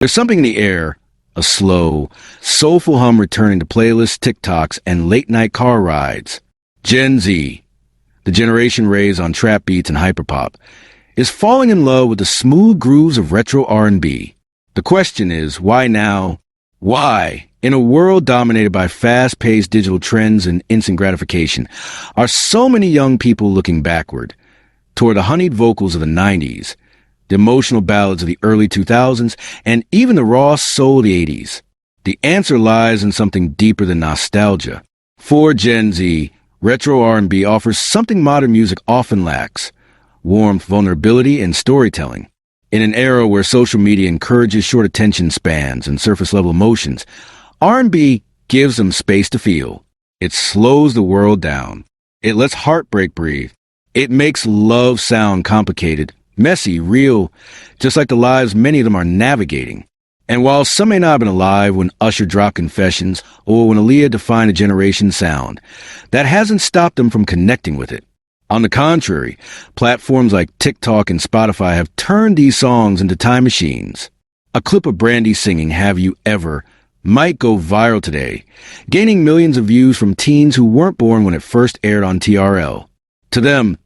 There's something in the air, a slow, soulful hum returning to playlists, TikToks, and late-night car rides. Gen Z, the generation raised on trap beats and hyperpop, is falling in love with the smooth grooves of retro R&B. The question is, why now? Why, in a world dominated by fast-paced digital trends and instant gratification, are so many young people looking backward toward the honeyed vocals of the 90s, the emotional ballads of the early 2000s, and even the raw soul of the 80s? The answer lies in something deeper than nostalgia. For Gen Z, retro R&B offers something modern music often lacks: warmth, vulnerability, and storytelling. In an era where social media encourages short attention spans and surface-level emotions, R&B gives them space to feel. It slows the world down. It lets heartbreak breathe. It makes love sound complicated, messy, real, just like the lives many of them are navigating. And while some may not have been alive when Usher dropped Confessions or when Aaliyah defined a generation's sound, that hasn't stopped them from connecting with it. On the contrary, platforms like TikTok and Spotify have turned these songs into time machines. A clip of Brandy singing "Have You Ever" might go viral today, gaining millions of views from teens who weren't born when it first aired on TRL. To them,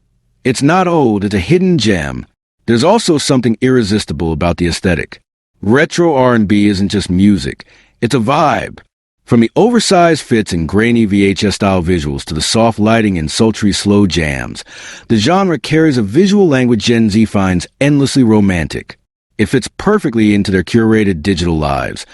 it's not old, it's a hidden gem. There's also something irresistible about the aesthetic. Retro R&B isn't just music, it's a vibe. From the oversized fits and grainy VHS-style visuals to the soft lighting and sultry slow jams, the genre carries a visual language Gen Z finds endlessly romantic. It fits perfectly into their curated digital lives,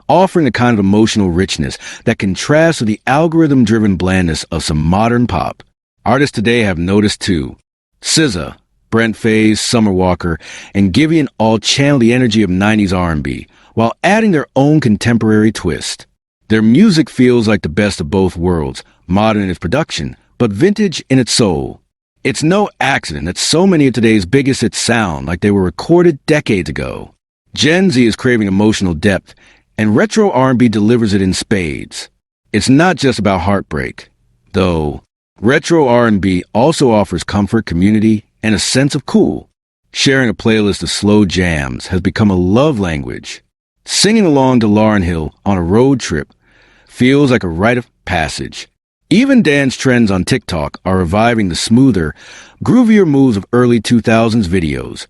offering a kind of emotional richness that contrasts with the algorithm-driven blandness of some modern pop. Artists today have noticed too. SZA, Brent Faiyaz, Summer Walker, and Giveon all channel the energy of 90s R&B while adding their own contemporary twist. Their music feels like the best of both worlds, modern in its production, but vintage in its soul. It's no accident that so many of today's biggest hits sound like they were recorded decades ago. Gen Z is craving emotional depth, and retro R&B delivers it in spades. It's not just about heartbreak, though. Retro R&B also offers comfort, community, and a sense of cool. Sharing a playlist of slow jams has become a love language. Singing along to Lauryn Hill on a road trip feels like a rite of passage. Even dance trends on TikTok are reviving the smoother, groovier moves of early 2000s videos,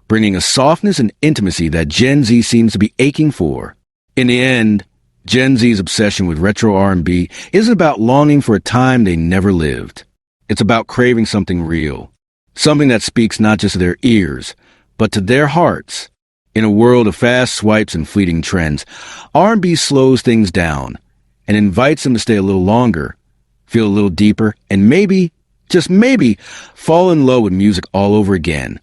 bringing a softness and intimacy that Gen Z seems to be aching for. In the end, Gen Z's obsession with retro R&B isn't about longing for a time they never lived. It's about craving something real, something that speaks not just to their ears, but to their hearts. In a world of fast swipes and fleeting trends, R&B slows things down and invites them to stay a little longer, feel a little deeper, and maybe, just maybe, fall in love with music all over again.